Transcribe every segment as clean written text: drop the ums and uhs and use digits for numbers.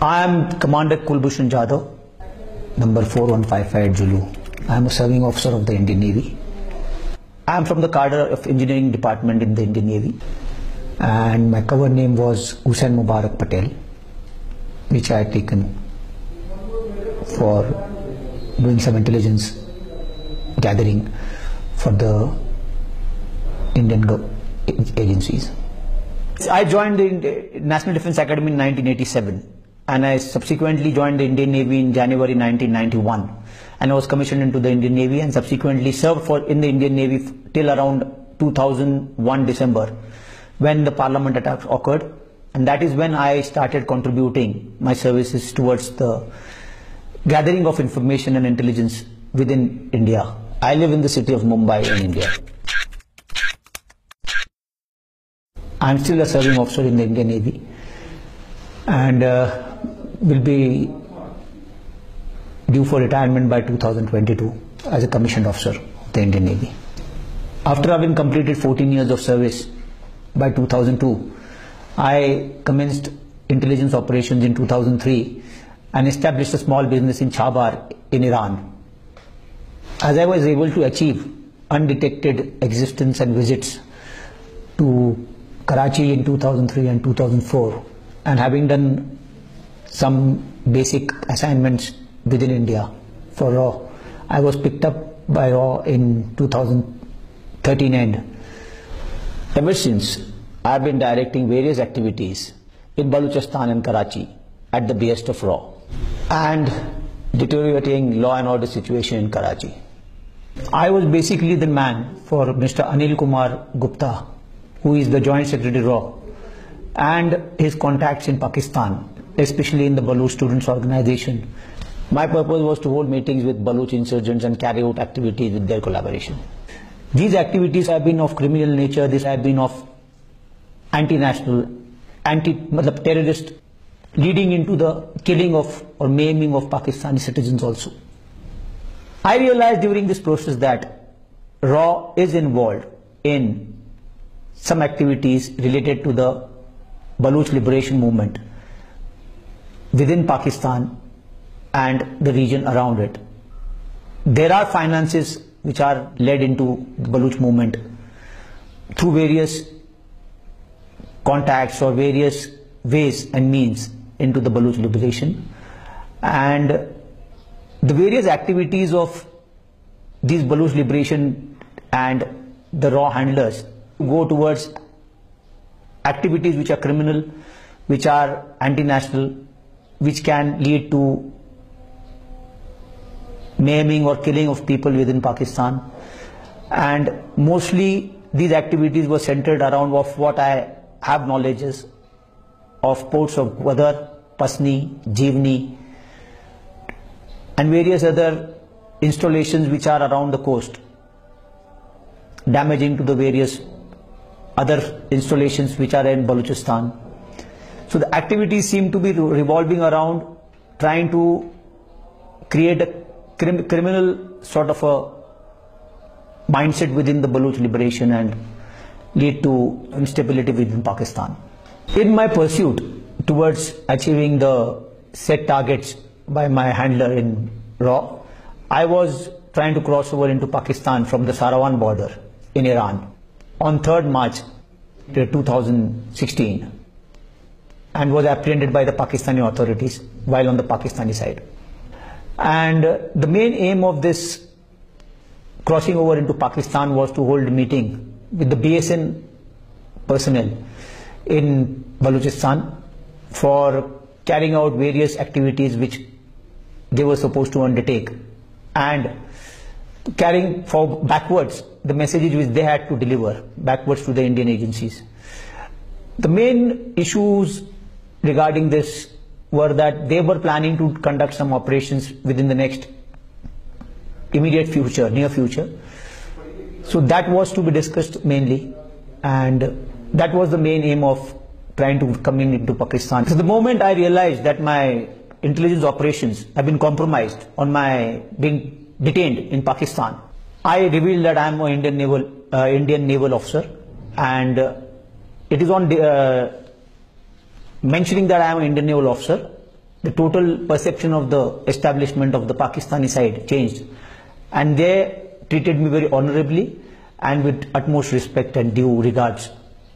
I am Commander Kulbhushan Jadhav, number 4155 Zulu. I am a serving officer of the Indian Navy. I am from the cadre of engineering department in the Indian Navy, and my cover name was Hussain Mubarak Patel, which I had taken for doing some intelligence gathering for the Indian agencies. I joined the National Defence Academy in 1987, and I subsequently joined the Indian Navy in January 1991, and I was commissioned into the Indian Navy and subsequently served in the Indian Navy till around 2001 December, when the Parliament attack occurred, and that is when I started contributing my services towards the gathering of information and intelligence within India. I live in the city of Mumbai in India. I am still a serving officer in the Indian Navy, and will be due for retirement by 2022 as a commissioned officer of the Indian Navy. After having completed 14 years of service by 2002, I commenced intelligence operations in 2003 and established a small business in Chabar in Iran. As I was able to achieve undetected existence and visits to Karachi in 2003 and 2004, and having done some basic assignments within India for RAW, I was picked up by RAW in 2013 end. Ever since, I have been directing various activities in Balochistan and Karachi at the behest of RAW and deteriorating law and order situation in Karachi. I was basically the man for Mr. Anil Kumar Gupta, who is the Joint Secretary RAW, and his contacts in Pakistan, especially in the Baloch Students Organization. My purpose was to hold meetings with Baloch insurgents and carry out activities with their collaboration. These activities have been of criminal nature, these have been of anti-national, terrorist, leading into the killing of or maiming of Pakistani citizens also. I realized during this process that RAW is involved in some activities related to the Baloch liberation movement within Pakistan and the region around it. There are finances which are led into the Baloch movement through various contacts or various ways and means into the Baloch liberation, and the various activities of these Baloch liberation and the RAW handlers go towards activities which are criminal, which are anti-national, which can lead to maiming or killing of people within Pakistan. And mostly these activities were centered around of what I have knowledges of ports of Gwadar, Pasni, Jivni, and various other installations which are around the coast, damaging to the various other installations which are in Balochistan. So the activities seem to be revolving around trying to create a criminal sort of a mindset within the Baloch liberation and lead to instability within Pakistan. In my pursuit towards achieving the set targets by my handler in RAW, I was trying to cross over into Pakistan from the Sarawan border in Iran on 3rd March 2016, and was apprehended by the Pakistani authorities while on the Pakistani side. And the main aim of this crossing over into Pakistan was to hold a meeting with the BSN personnel in Balochistan for carrying out various activities which they were supposed to undertake, and carrying backwards the messages which they had to deliver backwards to the Indian agencies. The main issues regarding this were that they were planning to conduct some operations within the next immediate future, near future. So that was to be discussed mainly, and that was the main aim of trying to come into Pakistan. So the moment I realized that my intelligence operations have been compromised on my being detained in Pakistan, I revealed that I am an Indian naval officer, and it is on mentioning that I am an Indian naval officer the total perception of the establishment of the Pakistani side changed, and they treated me very honorably and with utmost respect and due regards,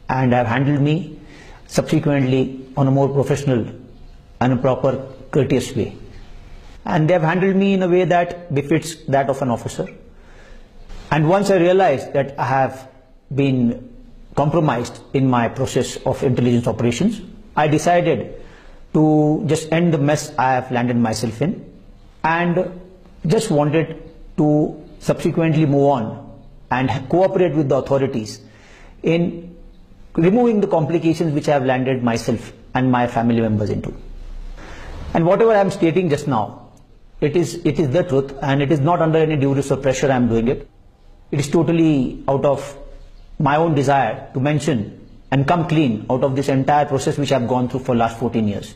and have handled me subsequently on a more professional and a proper courteous way. And they have handled me in a way that befits that of an officer. And once I realized that I have been compromised in my process of intelligence operations, I decided to just end the mess I have landed myself in, and just wanted to subsequently move on and cooperate with the authorities in removing the complications which I have landed myself and my family members into. And whatever I am stating just now, it is the truth, and it is not under any duress or pressure I am doing it. It is totally out of my own desire to mention and come clean out of this entire process which I have gone through for the last 14 years.